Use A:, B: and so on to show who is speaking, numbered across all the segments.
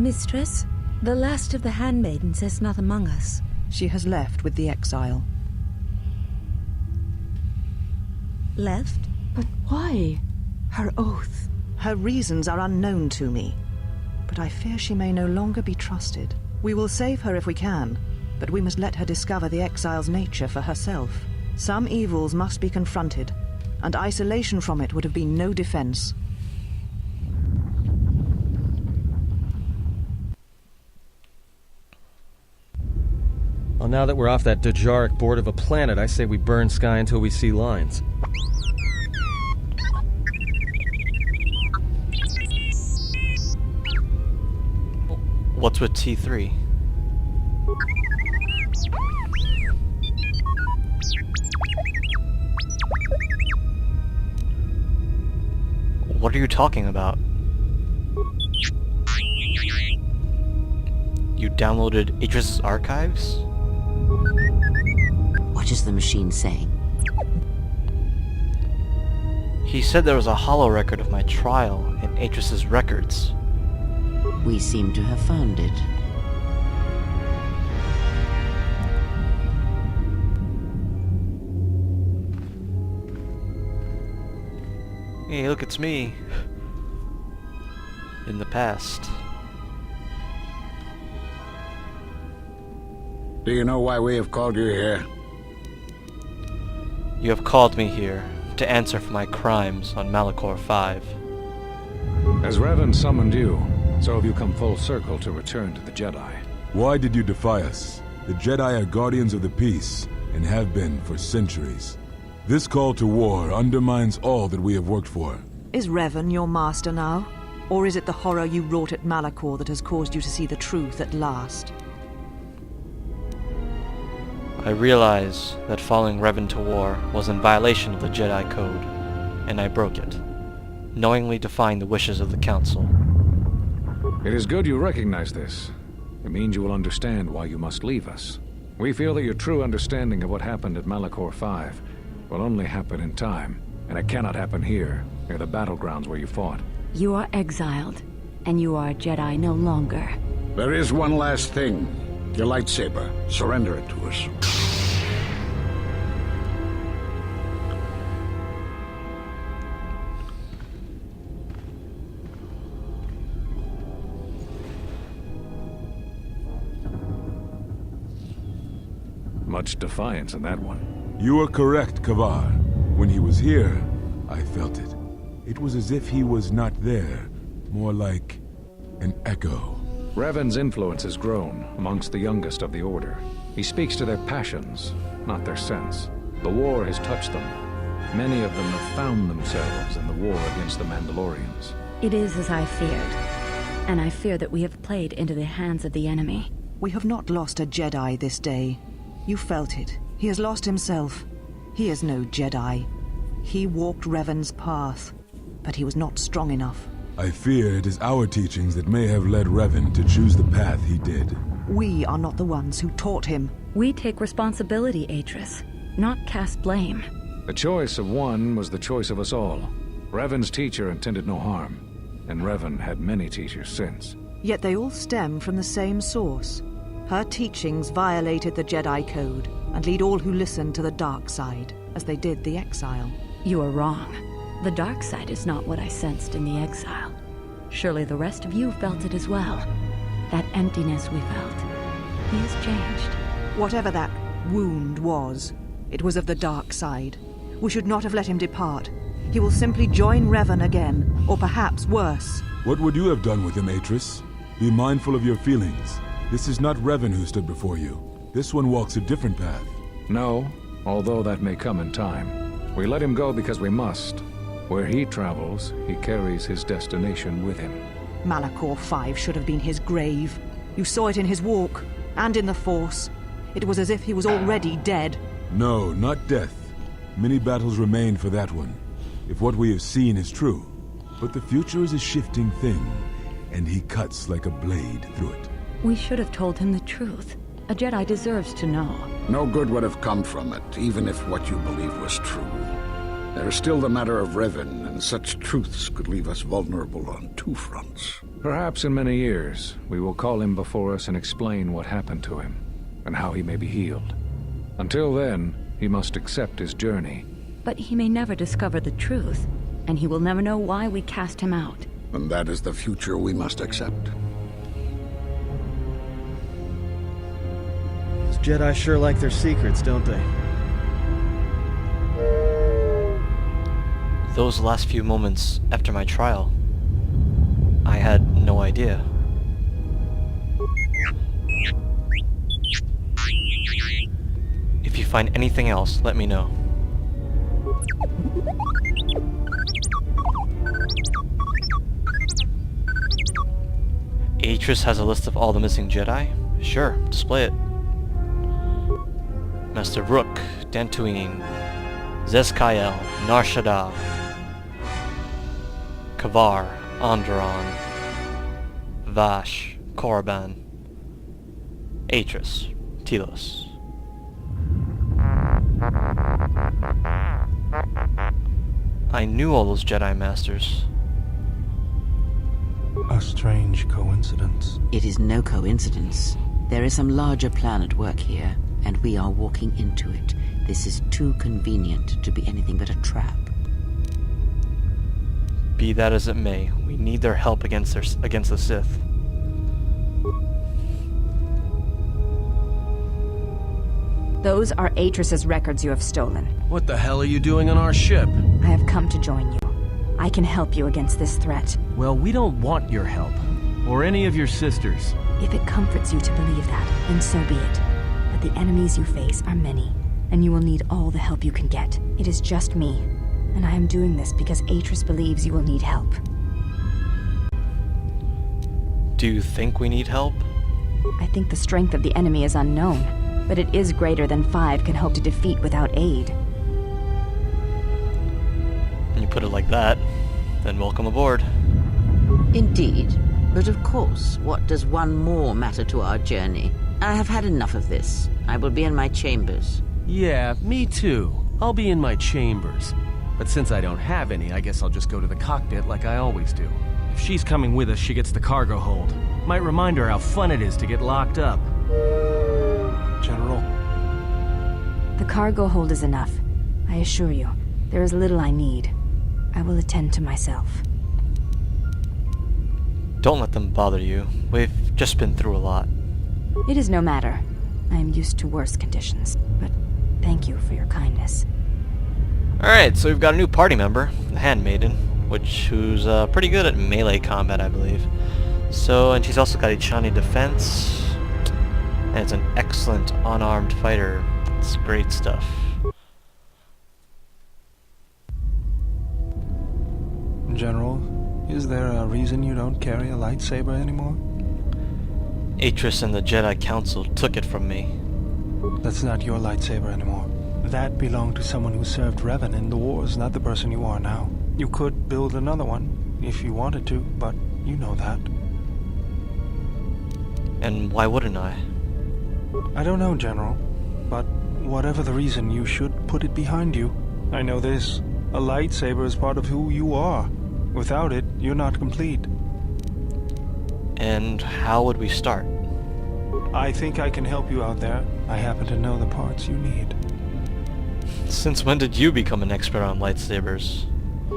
A: Mistress, the last of the handmaidens is not among us.
B: She has left with the exile.
A: Left?
C: But why? Her oath.
B: Her reasons are unknown to me, but I fear she may no longer be trusted. We will save her if we can, but we must let her discover the exile's nature for herself. Some evils must be confronted, and isolation from it would have been no defense.
D: Well, now that we're off that Dejaric board of a planet, I say we burn sky until we see lines.
E: What's with T3? What are you talking about? You downloaded Idris' archives?
F: What is the machine saying?
E: He said there was a holo record of my trial in Idris' records.
F: We seem to have found it.
E: Hey, look, it's me. In the past.
G: Do you know why we have called you here?
E: You have called me here to answer for my crimes on Malachor 5.
H: As Revan summoned you, so have you come full circle to return to the Jedi.
I: Why did you defy us? The Jedi are guardians of the peace, and have been for centuries. This call to war undermines all that we have worked for.
B: Is Revan your master now? Or is it the horror you wrought at Malachor that has caused you to see the truth at last?
E: I realize that following Revan to war was in violation of the Jedi Code, and I broke it, knowingly defying the wishes of the Council.
H: It is good you recognize this. It means you will understand why you must leave us. We feel that your true understanding of what happened at Malachor 5 will only happen in time, and it cannot happen here, near the battlegrounds where you fought.
C: You are exiled, and you are a Jedi no longer.
G: There is one last thing. Your lightsaber. Surrender it to us.
H: Much defiance in that one.
I: You are correct, Kavar. When he was here, I felt it. It was as if he was not there, more like an echo.
H: Revan's influence has grown amongst the youngest of the Order. He speaks to their passions, not their sense. The war has touched them. Many of them have found themselves in the war against the Mandalorians.
C: It is as I feared, and I fear that we have played into the hands of the enemy.
B: We have not lost a Jedi this day. You felt it. He has lost himself. He is no Jedi. He walked Revan's path, but he was not strong enough.
I: I fear it is our teachings that may have led Revan to choose the path he did.
B: We are not the ones who taught him.
C: We take responsibility, Atris, not cast blame.
H: The choice of one was the choice of us all. Revan's teacher intended no harm, and Revan had many teachers since.
B: Yet they all stem from the same source. Her teachings violated the Jedi Code and lead all who listen to the dark side, as they did the exile.
C: You are wrong. The dark side is not what I sensed in the exile. Surely the rest of you felt it as well. That emptiness we felt. He has changed.
B: Whatever that wound was, it was of the dark side. We should not have let him depart. He will simply join Revan again, or perhaps worse.
I: What would you have done with him, Atris? Be mindful of your feelings. This is not Revan who stood before you. This one walks a different path.
H: No, although that may come in time. We let him go because we must. Where he travels, he carries his destination with him.
B: Malachor 5 should have been his grave. You saw it in his walk, and in the Force. It was as if he was already dead.
I: No, not death. Many battles remain for that one, if what we have seen is true. But the future is a shifting thing, and he cuts like a blade through it.
C: We should have told him the truth. A Jedi deserves to know.
G: No good would have come from it, even if what you believed was true. There is still the matter of Revan, and such truths could leave us vulnerable on two fronts.
H: Perhaps in many years, we will call him before us and explain what happened to him, and how he may be healed. Until then, he must accept his journey.
C: But he may never discover the truth, and he will never know why we cast him out.
G: And that is the future we must accept.
D: Those Jedi sure like their secrets, don't they?
E: Those last few moments after my trial, I had no idea. If you find anything else, let me know. Atris has a list of all the missing Jedi? Sure, display it. Master Rook, Dantooine, Zeskayel, Nar Shaddaa, Kavar, Onderon, Vash, Korriban, Atris, Telos. I knew all those Jedi Masters.
J: A strange coincidence.
F: It is no coincidence. There is some larger plan at work here, and we are walking into it. This is too convenient to be anything but a trap.
E: Be that as it may, we need their help against the Sith.
K: Those are Atris's records you have stolen.
D: What the hell are you doing on our ship?
K: I have come to join you. I can help you against this threat.
D: Well, we don't want your help. Or any of your sisters.
K: If it comforts you to believe that, then so be it. But the enemies you face are many, and you will need all the help you can get. It is just me, and I am doing this because Atris believes you will need help.
E: Do you think we need help?
K: I think the strength of the enemy is unknown, but it is greater than 5 can hope to defeat without aid.
E: When you put it like that, then welcome aboard.
F: Indeed. But of course, what does one more matter to our journey? I have had enough of this. I will be in my chambers.
L: Yeah, me too. I'll be in my chambers. But since I don't have any, I guess I'll just go to the cockpit like I always do. If she's coming with us, she gets the cargo hold. Might remind her how fun it is to get locked up.
J: General.
K: The cargo hold is enough. I assure you, there is little I need. I will attend to myself.
E: Don't let them bother you. We've just been through a lot.
K: It is no matter. I am used to worse conditions, but thank you for your kindness.
E: Alright, so we've got a new party member, the Handmaiden, who's pretty good at melee combat, I believe. So, and she's also got a Chani defense, and it's an excellent unarmed fighter. It's great stuff.
J: General, is there a reason you don't carry a lightsaber anymore?
E: Atris and the Jedi Council took it from me.
J: That's not your lightsaber anymore. That belonged to someone who served Revan in the wars, not the person you are now. You could build another one, if you wanted to, but you know that.
E: And why wouldn't I?
J: I don't know, General, but whatever the reason, you should put it behind you. I know this. A lightsaber is part of who you are. Without it, you're not complete.
E: And how would we start?
J: I think I can help you out there. I happen to know the parts you need.
E: Since when did you become an expert on lightsabers?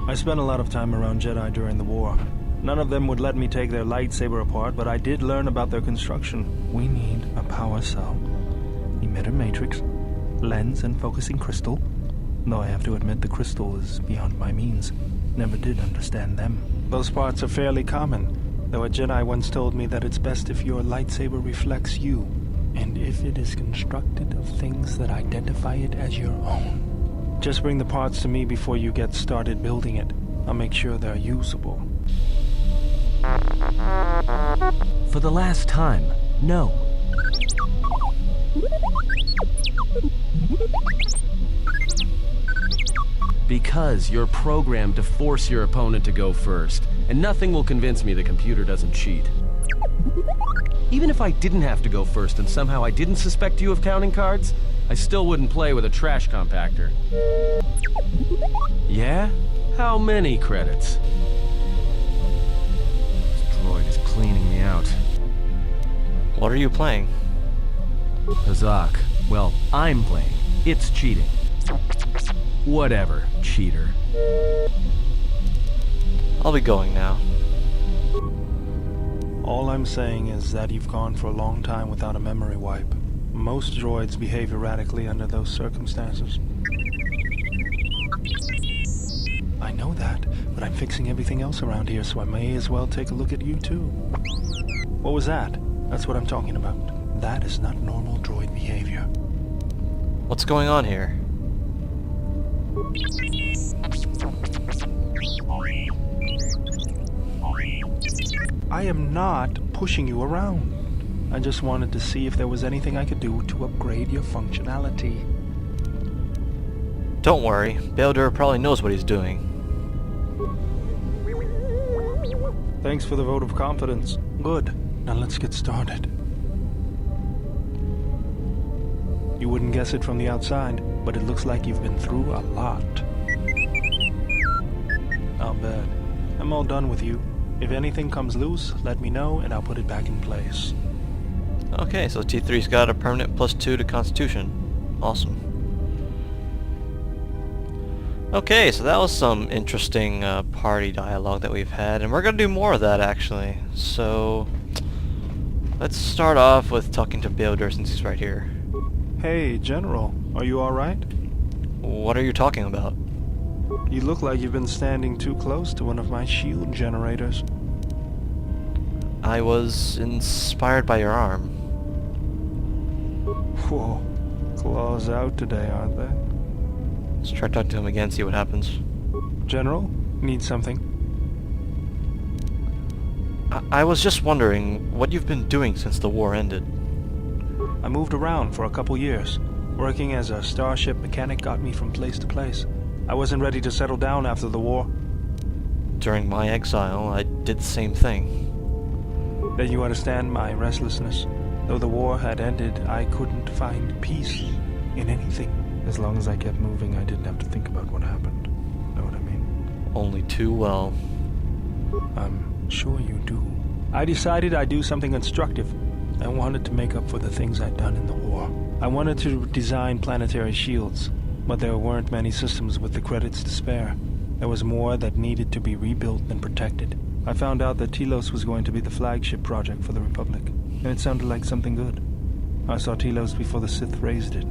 J: I spent a lot of time around Jedi during the war. None of them would let me take their lightsaber apart, but I did learn about their construction. We need a power cell, emitter matrix, lens and focusing crystal. Though I have to admit the crystal is beyond my means. Never did understand them. Those parts are fairly common, though a Jedi once told me that it's best if your lightsaber reflects you, and if it is constructed of things that identify it as your own. Just bring the parts to me before you get started building it. I'll make sure they're usable.
L: For the last time, no. Because you're programmed to force your opponent to go first, and nothing will convince me the computer doesn't cheat. Even if I didn't have to go first and somehow I didn't suspect you of counting cards, I still wouldn't play with a trash compactor. Yeah? How many credits? This droid is cleaning me out.
E: What are you playing?
L: Hazak. Well, I'm playing. It's cheating. Whatever, cheater.
E: I'll be going now.
J: All I'm saying is that you've gone for a long time without a memory wipe. Most droids behave erratically under those circumstances. I know that, but I'm fixing everything else around here, so I may as well take a look at you too. What was that? That's what I'm talking about. That is not normal droid behavior.
E: What's going on here?
J: I am not pushing you around. I just wanted to see if there was anything I could do to upgrade your functionality.
E: Don't worry, Baldur probably knows what he's doing.
J: Thanks for the vote of confidence. Good. Now let's get started. You wouldn't guess it from the outside, but it looks like you've been through a lot. I'll bet. I'm all done with you. If anything comes loose, let me know and I'll put it back in place.
E: Okay, so T3's got a permanent +2 to Constitution. Awesome. Okay, so that was some interesting party dialogue that we've had, and we're gonna do more of that actually. So let's start off with talking to Baldur since he's right here.
J: Hey, General, are you alright?
E: What are you talking about?
J: You look like you've been standing too close to one of my shield generators.
E: I was inspired by your arm.
J: Whoa, claws out today, aren't they?
E: Let's try talking to him again, see what happens.
J: General, need something?
E: I was just wondering what you've been doing since the war ended.
J: I moved around for a couple years. Working as a starship mechanic got me from place to place. I wasn't ready to settle down after the war.
E: During my exile, I did the same thing.
J: Then you understand my restlessness. Though the war had ended, I couldn't find peace in anything. As long as I kept moving, I didn't have to think about what happened. Know what I mean?
E: Only too well.
J: I'm sure you do. I decided I'd do something constructive. I wanted to make up for the things I'd done in the war. I wanted to design planetary shields, but there weren't many systems with the credits to spare. There was more that needed to be rebuilt and protected. I found out that Telos was going to be the flagship project for the Republic, and it sounded like something good. I saw Telos before the Sith raised it.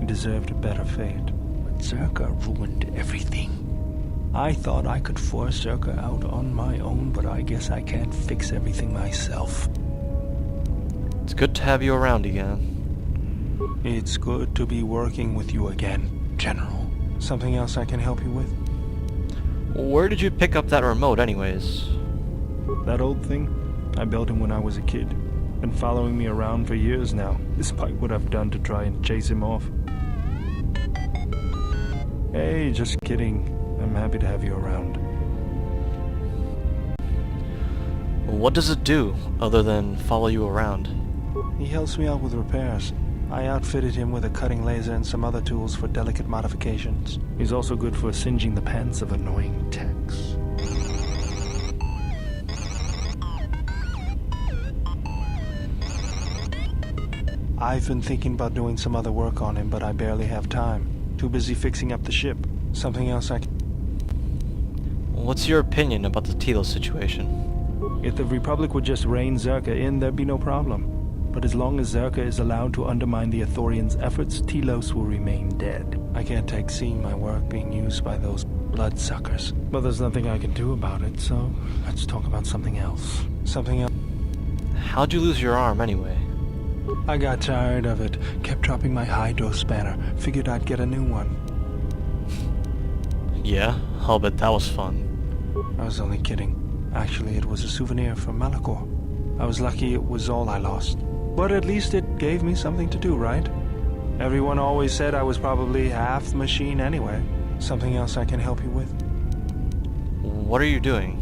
J: It deserved a better fate. But Zerka ruined everything. I thought I could force Zerka out on my own, but I guess I can't fix everything myself.
E: It's good to have you around again.
J: It's good to be working with you again, General. Something else I can help you with?
E: Where did you pick up that remote anyways?
J: That old thing? I built him when I was a kid. Been following me around for years now, despite what I've done to try and chase him off. Hey, just kidding. I'm happy to have you around.
E: What does it do, other than follow you around?
J: He helps me out with repairs. I outfitted him with a cutting laser and some other tools for delicate modifications. He's also good for singeing the pants of annoying techs. I've been thinking about doing some other work on him, but I barely have time. Too busy fixing up the ship. Something else I can...
E: What's your opinion about the Telos situation?
J: If the Republic would just rein Zerka in, there'd be no problem. But as long as Zerka is allowed to undermine the Ithorians' efforts, Telos will remain dead. I can't take seeing my work being used by those bloodsuckers. But there's nothing I can do about it, so let's talk about something else. Something else.
E: How'd you lose your arm anyway?
J: I got tired of it. Kept dropping my hydro spanner. Figured I'd get a new one.
E: Yeah, I'll bet that was fun.
J: I was only kidding. Actually, it was a souvenir from Malachor. I was lucky it was all I lost. But at least it gave me something to do, right? Everyone always said I was probably half machine anyway. Something else I can help you with?
E: What are you doing?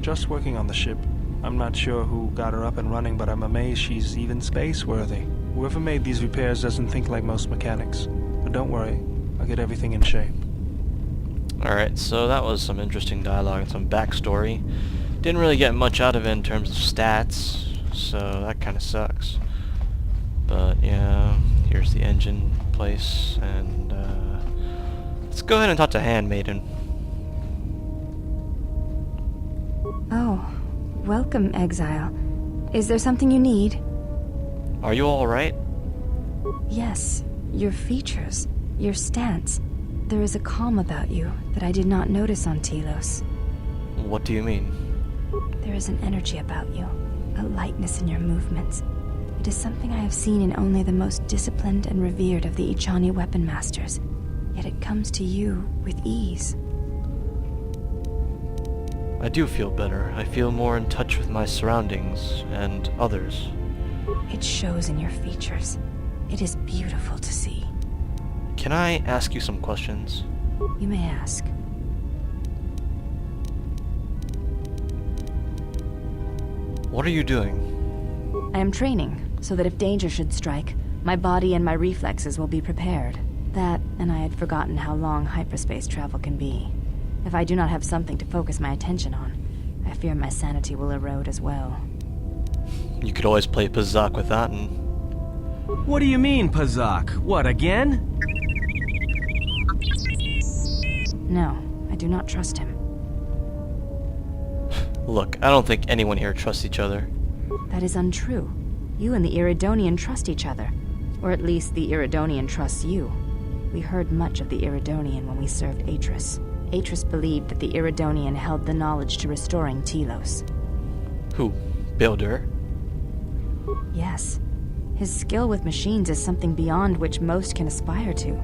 J: Just working on the ship. I'm not sure who got her up and running, but I'm amazed she's even space-worthy. Whoever made these repairs doesn't think like most mechanics. But don't worry, I'll get everything in shape.
E: Alright, so that was some interesting dialogue and some backstory. Didn't really get much out of it in terms of stats, so that kind of sucks. But yeah, here's the engine place, and let's go ahead and talk to Handmaiden.
K: Oh, welcome, Exile. Is there something you need?
E: Are you alright?
K: Yes, your features, your stance. There is a calm about you that I did not notice on Telos.
E: What do you mean?
K: There is an energy about you, a lightness in your movements. It is something I have seen in only the most disciplined and revered of the Ichani weapon masters, yet it comes to you with ease.
E: I do feel better. I feel more in touch with my surroundings and others.
K: It shows in your features. It is beautiful to see.
E: Can I ask you some questions?
K: You may ask.
E: What are you doing?
K: I am training, so that if danger should strike, my body and my reflexes will be prepared. That, and I had forgotten how long hyperspace travel can be. If I do not have something to focus my attention on, I fear my sanity will erode as well.
E: You could always play Pazak with that and...
L: What do you mean, Pazak? What, again?
K: No, I do not trust him.
E: Look, I don't think anyone here trusts each other.
K: That is untrue. You and the Iridonian trust each other. Or at least the Iridonian trusts you. We heard much of the Iridonian when we served Atris. Atris believed that the Iridonian held the knowledge to restoring Telos.
E: Who? Builder?
K: Yes. His skill with machines is something beyond which most can aspire to.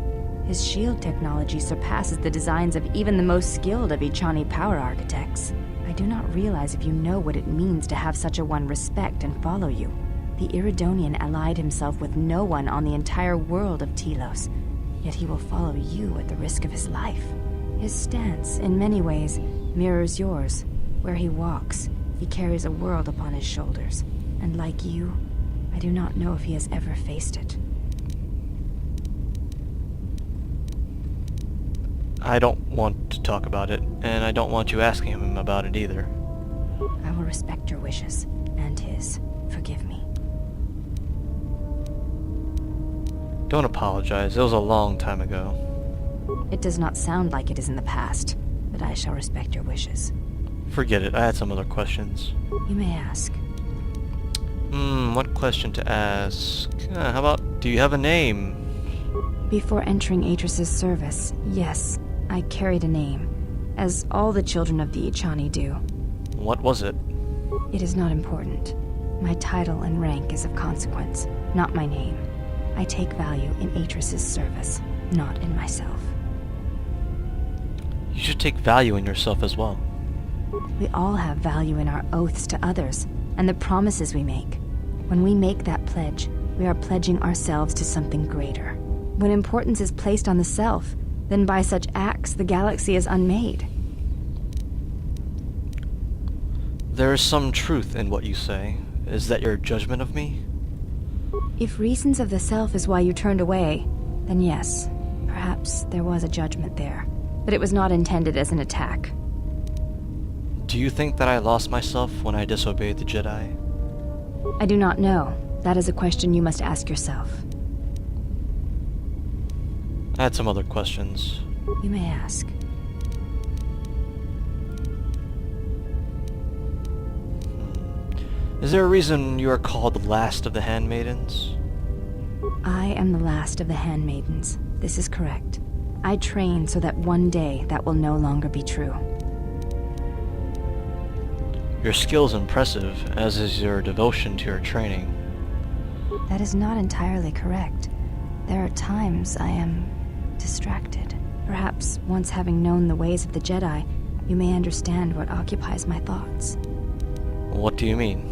K: His shield technology surpasses the designs of even the most skilled of Ichani power architects. I do not realize if you know what it means to have such a one respect and follow you. The Iridonian allied himself with no one on the entire world of Telos, yet he will follow you at the risk of his life. His stance, in many ways, mirrors yours. Where he walks, he carries a world upon his shoulders, and like you, I do not know if he has ever faced it.
E: I don't want to talk about it, and I don't want you asking him about it either.
K: I will respect your wishes, and his. Forgive me.
E: Don't apologize. It was a long time ago.
K: It does not sound like it is in the past, but I shall respect your wishes.
E: Forget it. I had some other questions.
K: You may ask.
E: What question to ask? How about, do you have a name?
K: Before entering Atris's service, yes, I carried a name, as all the children of the Ichani do.
E: What was it?
K: It is not important. My title and rank is of consequence, not my name. I take value in Atris's service, not in myself.
E: You should take value in yourself as well.
K: We all have value in our oaths to others, and the promises we make. When we make that pledge, we are pledging ourselves to something greater. When importance is placed on the self, then by such acts the galaxy is unmade.
E: There is some truth in what you say. Is that your judgment of me?
K: If reasons of the self is why you turned away, then yes, perhaps there was a judgment there. But it was not intended as an attack.
E: Do you think that I lost myself when I disobeyed the Jedi?
K: I do not know. That is a question you must ask yourself.
E: I had some other questions.
K: You may ask.
E: Is there a reason you are called the last of the Handmaidens?
K: I am the last of the Handmaidens. This is correct. I train so that one day that will no longer be true.
E: Your skill is impressive, as is your devotion to your training.
K: That is not entirely correct. There are times I am distracted. Perhaps once having known the ways of the Jedi, you may understand what occupies my thoughts.
E: What do you mean?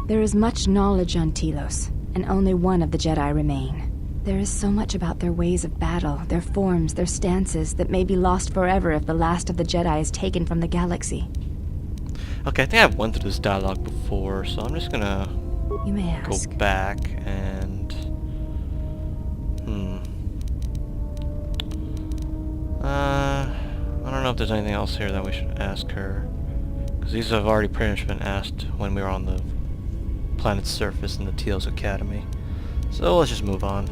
K: There is much knowledge on Telos, and only one of the Jedi remain. There is so much about their ways of battle, their forms, their stances, that may be lost forever if the last of the Jedi is taken from the galaxy.
E: Okay, I think I've went through this dialogue before, so I'm just gonna
K: You may ask.
E: go back and... don't know if there's anything else here that we should ask her. Because these have already pretty much been asked when we were on the planet's surface in the Telos Academy. So let's just move on.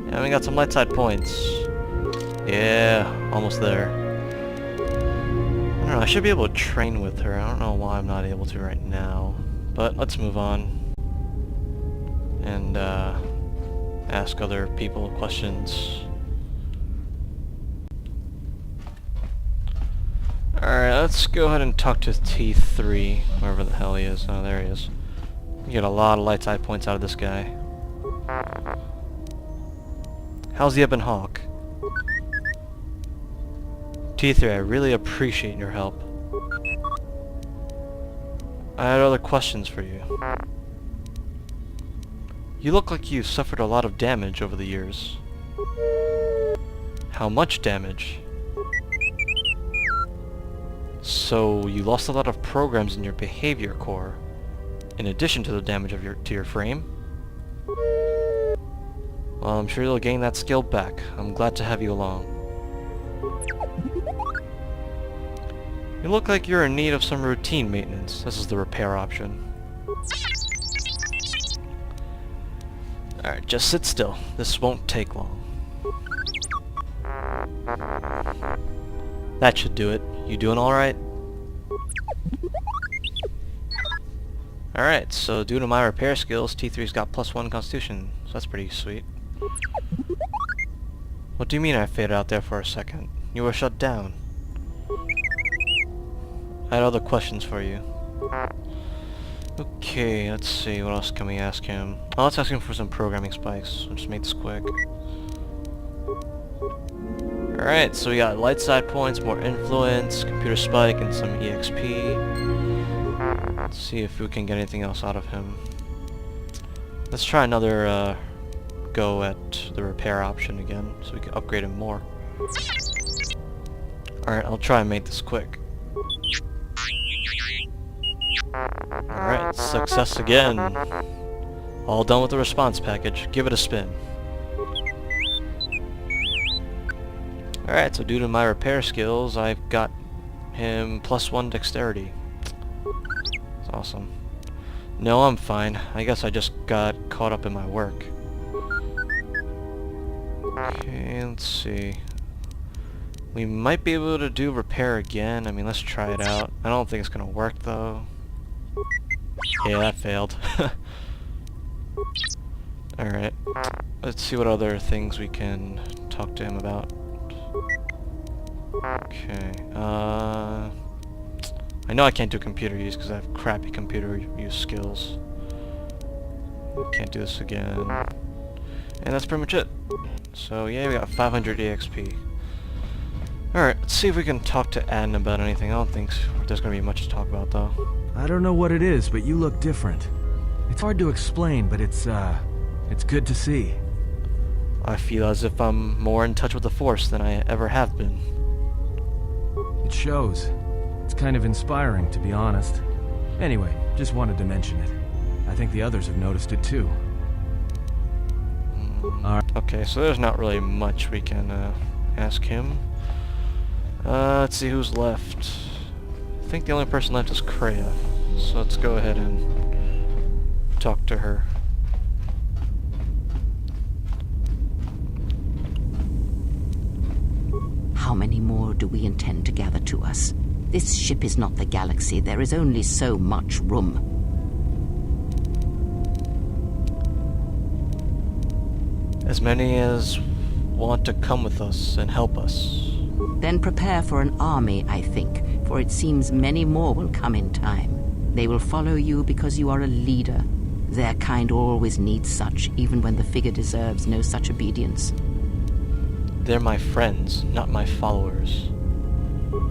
E: Yeah, we got some light side points. Yeah, almost there. I don't know, I should be able to train with her. I don't know why I'm not able to right now. But let's move on. And ask other people questions. Alright, let's go ahead and talk to T3, wherever the hell he is. Oh, there he is. You get a lot of light side points out of this guy. How's the Ebon Hawk? T3, I really appreciate your help. I had other questions for you. You look like you suffered a lot of damage over the years. How much damage? So you lost a lot of programs in your behavior core, in addition to the damage of to your frame? Well, I'm sure you'll gain that skill back. I'm glad to have you along. You look like you're in need of some routine maintenance. This is the repair option. Alright, just sit still. This won't take long. That should do it. You doing alright? Alright, so due to my repair skills, T3's got +1 constitution. So that's pretty sweet. What do you mean I faded out there for a second? You were shut down. I had other questions for you. Okay, let's see, what else can we ask him? Oh, let's ask him for some programming spikes. I'll just make this quick. Alright, so we got light side points, more influence, computer spike, and some EXP. Let's see if we can get anything else out of him. Let's try another go at the repair option again, so we can upgrade him more. Alright, I'll try and make this quick. Alright, success again. All done with the response package. Give it a spin. Alright, so due to my repair skills, I've got him +1 dexterity. That's awesome. No, I'm fine. I guess I just got caught up in my work. Okay, let's see. We might be able to do repair again. I mean, let's try it out. I don't think it's gonna work though. Yeah, that failed. Alright. Let's see what other things we can talk to him about. Okay. I know I can't do computer use because I have crappy computer use skills. Can't do this again. And that's pretty much it. So yeah, we got 500 EXP. Alright, let's see if we can talk to Adden about anything. I don't think there's gonna be much to talk about though.
L: I don't know what it is, but you look different. It's hard to explain, but it's good to see.
E: I feel as if I'm more in touch with the Force than I ever have been.
L: It shows. It's kind of inspiring, to be honest. Anyway, just wanted to mention it. I think the others have noticed it too.
E: Okay, so there's not really much we can ask him. Let's see who's left. I think the only person left is Kreia. So let's go ahead and talk to her.
F: How many more do we intend to gather to us? This ship is not the galaxy. There is only so much room.
E: As many as want to come with us and help us.
F: Then prepare for an army, I think, for it seems many more will come in time. They will follow you because you are a leader. Their kind always needs such, even when the figure deserves no such obedience.
E: They're my friends, not my followers.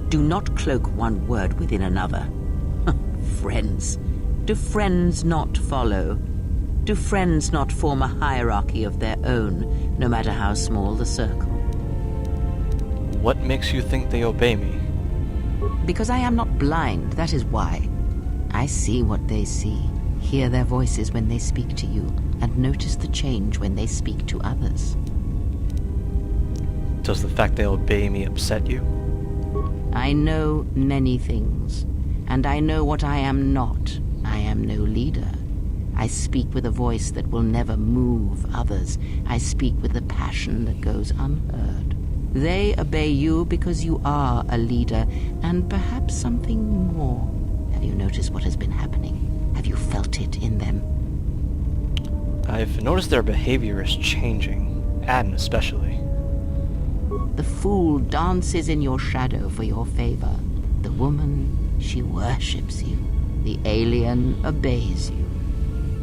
F: Do not cloak one word within another. Friends. Do friends not follow? Do friends not form a hierarchy of their own, no matter how small the circle?
E: What makes you think they obey me?
F: Because I am not blind, that is why. I see what they see, hear their voices when they speak to you, and notice the change when they speak to others.
E: Does the fact they obey me upset you?
F: I know many things, and I know what I am not. I am no leader. I speak with a voice that will never move others. I speak with a passion that goes unheard. They obey you because you are a leader, and perhaps something more. Have you noticed what has been happening? Have you felt it in them?
E: I've noticed their behavior is changing. Adden especially.
F: The fool dances in your shadow for your favor. The woman, she worships you. The alien obeys you.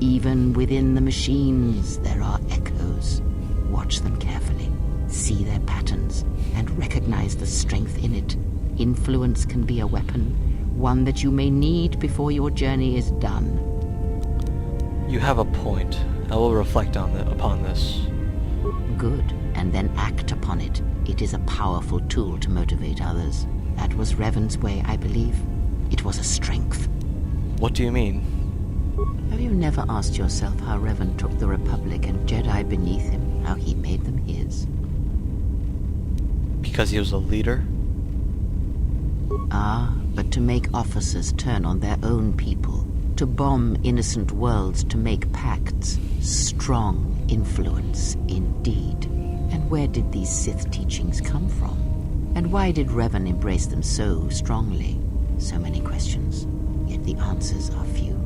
F: Even within the machines, there are echoes. Watch them carefully. See their patterns, and recognize the strength in it. Influence can be a weapon, one that you may need before your journey is done.
E: You have a point. I will reflect upon this.
F: Good, and then act upon it. It is a powerful tool to motivate others. That was Revan's way, I believe. It was a strength.
E: What do you mean?
F: Have you never asked yourself how Revan took the Republic and Jedi beneath him, how he made them his?
E: Because he was a leader?
F: Ah, but to make officers turn on their own people, to bomb innocent worlds, to make pacts. Strong influence, indeed. And where did these Sith teachings come from? And why did Revan embrace them so strongly? So many questions, yet the answers are few.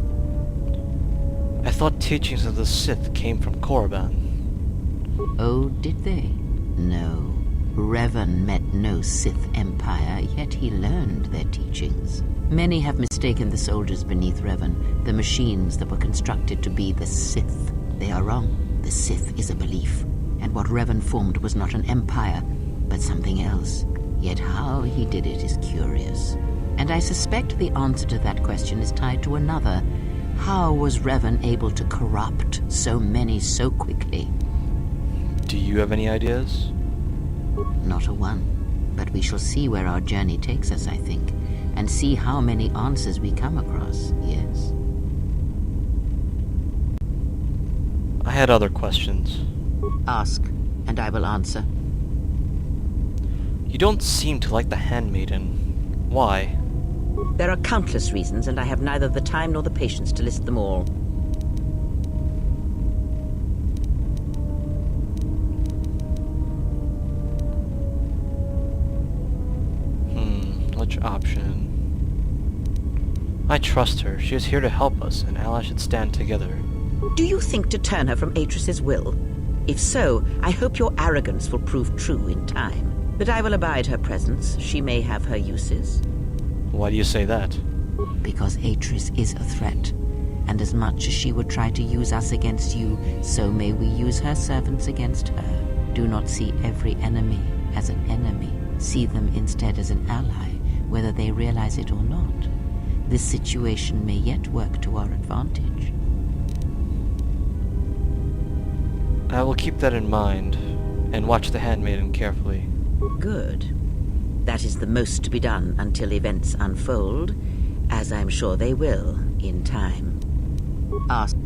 E: I thought teachings of the Sith came from Korriban.
F: Oh, did they? No. Revan met no Sith empire, yet he learned their teachings. Many have mistaken the soldiers beneath Revan, the machines that were constructed to be the Sith. They are wrong. The Sith is a belief, and what Revan formed was not an empire, but something else. Yet how he did it is curious. And I suspect the answer to that question is tied to another. How was Revan able to corrupt so many so quickly?
E: Do you have any ideas?
F: Not a one. But we shall see where our journey takes us, I think, and see how many answers we come across, yes.
E: I had other questions.
F: Ask, and I will answer.
E: You don't seem to like the Handmaiden. Why?
F: There are countless reasons, and I have neither the time nor the patience to list them all.
E: Which option? I trust her. She is here to help us, and allies should stand together.
F: Do you think to turn her from Atris's will? If so, I hope your arrogance will prove true in time. But I will abide her presence. She may have her uses.
E: Why do you say that?
F: Because Atris is a threat. And as much as she would try to use us against you, so may we use her servants against her. Do not see every enemy as an enemy. See them instead as an ally, whether they realize it or not. This situation may yet work to our advantage.
E: I will keep that in mind, and watch the Handmaiden carefully.
F: Good. That is the most to be done until events unfold, as I'm sure they will in time. Ask.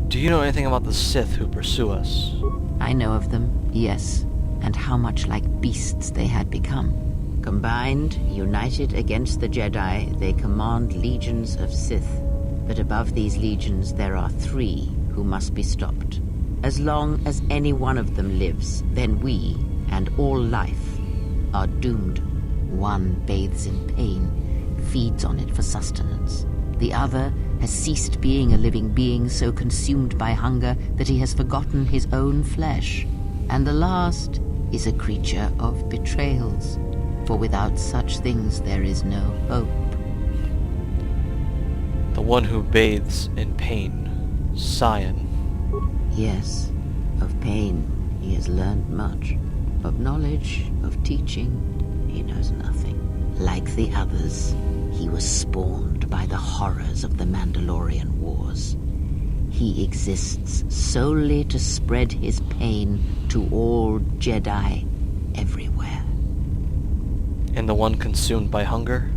E: Do you know anything about the Sith who pursue us?
F: I know of them, yes, and how much like beasts they had become. Combined, united against the Jedi, they command legions of Sith. But above these legions there are 3 who must be stopped. As long as any one of them lives, then we, and all life, are doomed. One bathes in pain, feeds on it for sustenance. The other has ceased being a living being, so consumed by hunger that he has forgotten his own flesh. And the last is a creature of betrayals, for without such things there is no hope.
E: The one who bathes in pain, Sion.
F: Yes, of pain he has learned much. Of knowledge, of teaching, he knows nothing. Like the others, he was spawned by the horrors of the Mandalorian Wars. He exists solely to spread his pain to all Jedi everywhere.
E: And the one consumed by hunger?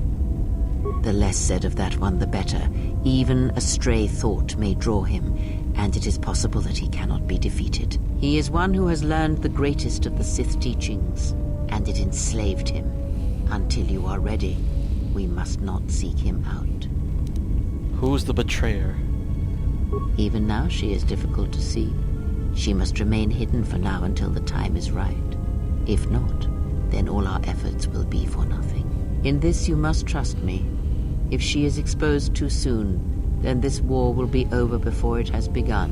F: The less said of that one, the better. Even a stray thought may draw him, and it is possible that he cannot be defeated. He is one who has learned the greatest of the Sith teachings, and it enslaved him. Until you are ready, we must not seek him out.
E: Who's the betrayer?
F: Even now she is difficult to see. She must remain hidden for now until the time is right. If not, then all our efforts will be for nothing. In this you must trust me. If she is exposed too soon, then this war will be over before it has begun.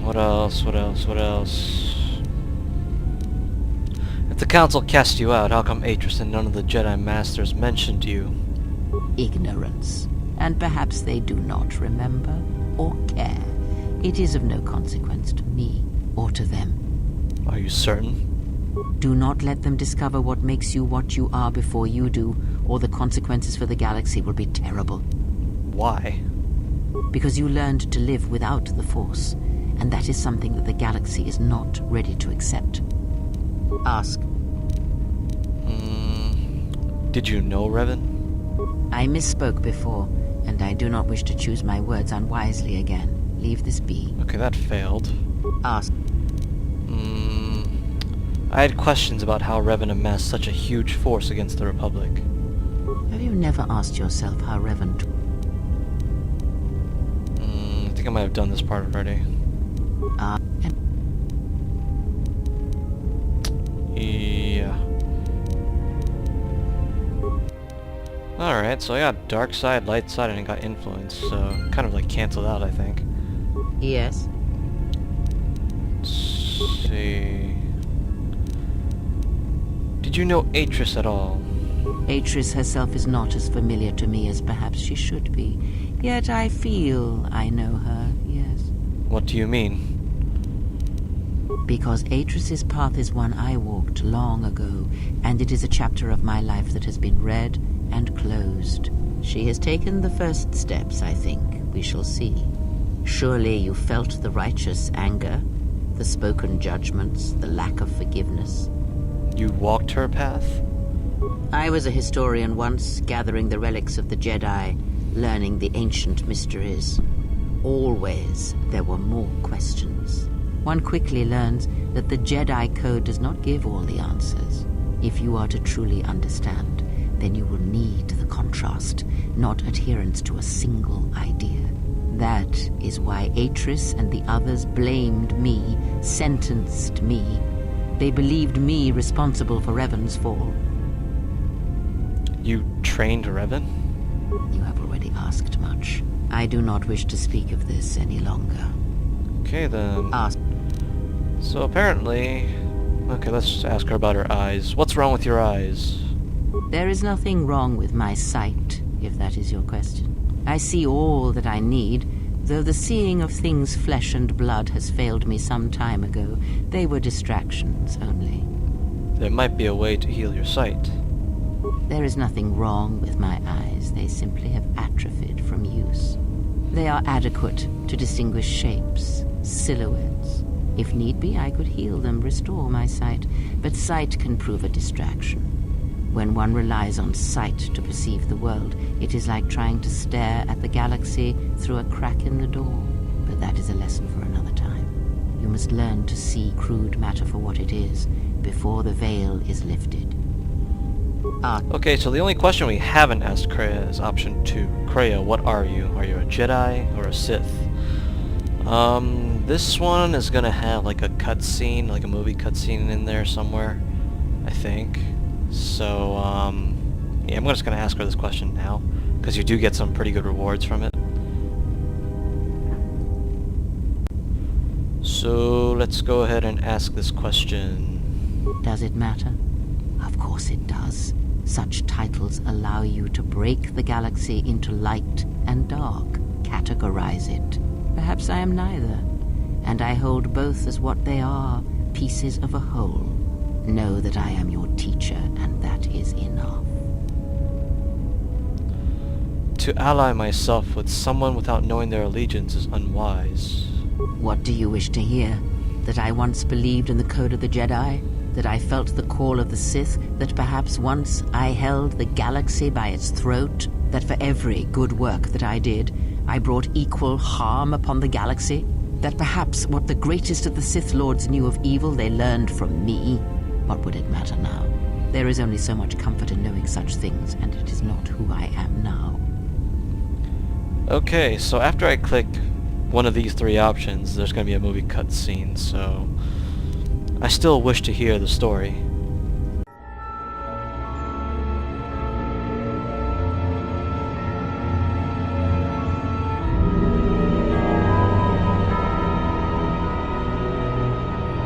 E: What else? If the Council cast you out, how come Atris and none of the Jedi Masters mentioned you?
F: Ignorance. And perhaps they do not remember or care. It is of no consequence to me or to them.
E: Are you certain?
F: Do not let them discover what makes you what you are before you do, or the consequences for the galaxy will be terrible.
E: Why?
F: Because you learned to live without the Force, and that is something that the galaxy is not ready to accept. Ask.
E: Did you know Revan?
F: I misspoke before, and I do not wish to choose my words unwisely again. Leave this be.
E: Okay, that failed.
F: Ask.
E: I had questions about how Revan amassed such a huge force against the Republic.
F: Have you never asked yourself how Revan...
E: I think I might have done this part already. Yeah. Alright, so I got dark side, light side, and I got influence, so kind of like canceled out, I think.
F: Yes.
E: Let's see... Did you know Atris at all?
F: Atris herself is not as familiar to me as perhaps she should be. Yet I feel I know her, yes.
E: What do you mean?
F: Because Atris's path is one I walked long ago, and it is a chapter of my life that has been read and closed. She has taken the first steps, I think. We shall see. Surely you felt the righteous anger, the spoken judgments, the lack of forgiveness.
E: You walked her path?
F: I was a historian once, gathering the relics of the Jedi, learning the ancient mysteries. Always there were more questions. One quickly learns that the Jedi Code does not give all the answers. If you are to truly understand, then you will need the contrast, not adherence to a single idea. That is why Atris and the others blamed me, sentenced me. They believed me responsible for Revan's fall.
E: You trained Revan?
F: You have already asked much. I do not wish to speak of this any longer.
E: Okay, then.
F: Ask.
E: So apparently... Okay, let's ask her about her eyes. What's wrong with your eyes?
F: There is nothing wrong with my sight, if that is your question. I see all that I need, though the seeing of things flesh and blood has failed me some time ago. They were distractions only.
E: There might be a way to heal your sight.
F: There is nothing wrong with my eyes. They simply have atrophied from use. They are adequate to distinguish shapes, silhouettes. If need be, I could heal them, restore my sight. But sight can prove a distraction. When one relies on sight to perceive the world, it is like trying to stare at the galaxy through a crack in the door. But that is a lesson for another time. You must learn to see crude matter for what it is, before the veil is lifted.
E: Okay, so the only question we haven't asked Kreia is option 2. Kreia, what are you? Are you a Jedi or a Sith? This one is gonna have like a cutscene, like a movie cutscene in there somewhere, I think. So, yeah, I'm just gonna ask her this question now, because you do get some pretty good rewards from it. So, let's go ahead and ask this question.
F: Does it matter? Of course it does. Such titles allow you to break the galaxy into light and dark, categorize it. Perhaps I am neither, and I hold both as what they are, pieces of a whole. Know that I am your teacher, and that is enough.
E: To ally myself with someone without knowing their allegiance is unwise.
F: What do you wish to hear? That I once believed in the code of the Jedi? That I felt the call of the Sith? That perhaps once I held the galaxy by its throat? That for every good work that I did, I brought equal harm upon the galaxy? That perhaps what the greatest of the Sith Lords knew of evil they learned from me? What would it matter now? There is only so much comfort in knowing such things, and it is not who I am now.
E: Okay, so after I click one of these three options, there's going to be a movie cutscene, so I still wish to hear the story.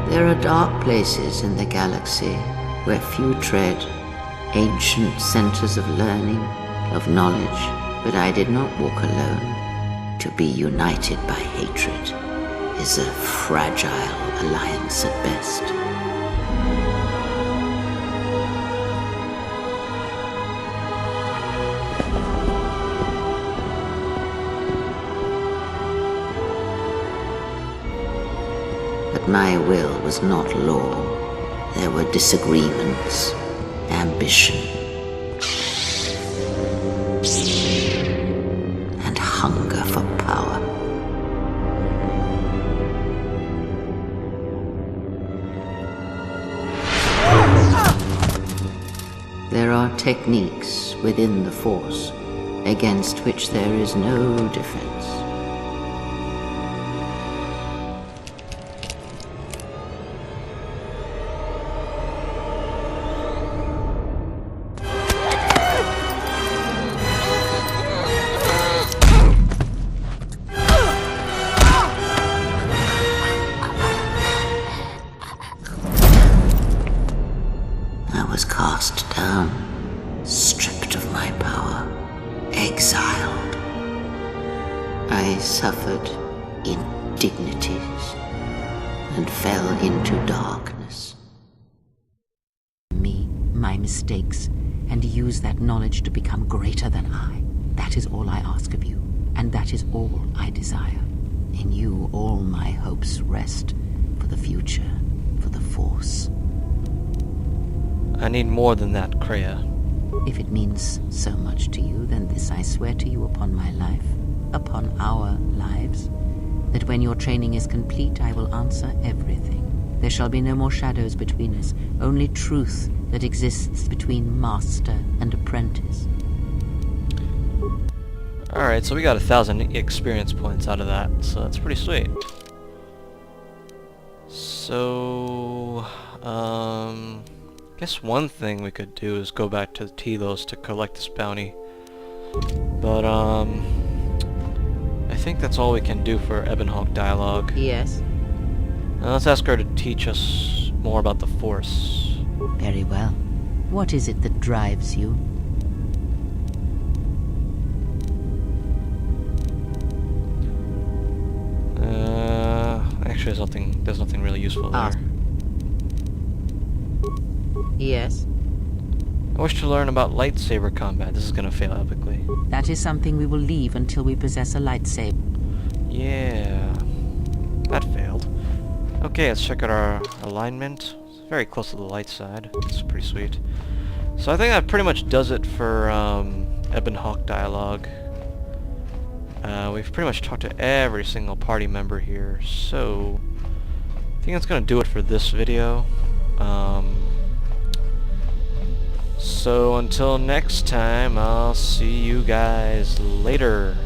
F: There are dark places in the galaxy where few tread, ancient centers of learning, of knowledge, but I did not walk alone. To be united by hatred is a fragile alliance at best. But my will was not law. There were disagreements, ambition, and hunger for power. There are techniques within the Force against which there is no defense. I was cast down, stripped of my power, exiled. I suffered indignities and fell into darkness. Me, my mistakes, and use that knowledge to become greater than I. That is all I ask of you, and that is all I desire. In you all my hopes rest, for the future, for the Force.
E: I need more than that, Kreia.
F: If it means so much to you, then this I swear to you upon my life, upon our lives, that when your training is complete, I will answer everything. There shall be no more shadows between us, only truth that exists between master and apprentice.
E: Alright, so we got 1,000 experience points out of that, so that's pretty sweet. So, guess one thing we could do is go back to Telos to collect this bounty. But, I think that's all we can do for Ebon dialogue.
F: Yes?
E: Now let's ask her to teach us more about the Force.
F: Very well. What is it that drives you?
E: Actually there's nothing really useful there.
F: Yes?
E: I wish to learn about lightsaber combat. This is gonna fail epically.
F: That is something we will leave until we possess a lightsaber.
E: Yeah. That failed. Okay, let's check out our alignment. It's very close to the light side. It's pretty sweet. So I think that pretty much does it for Ebon dialogue. We've pretty much talked to every single party member here, so I think that's gonna do it for this video. So until next time, I'll see you guys later.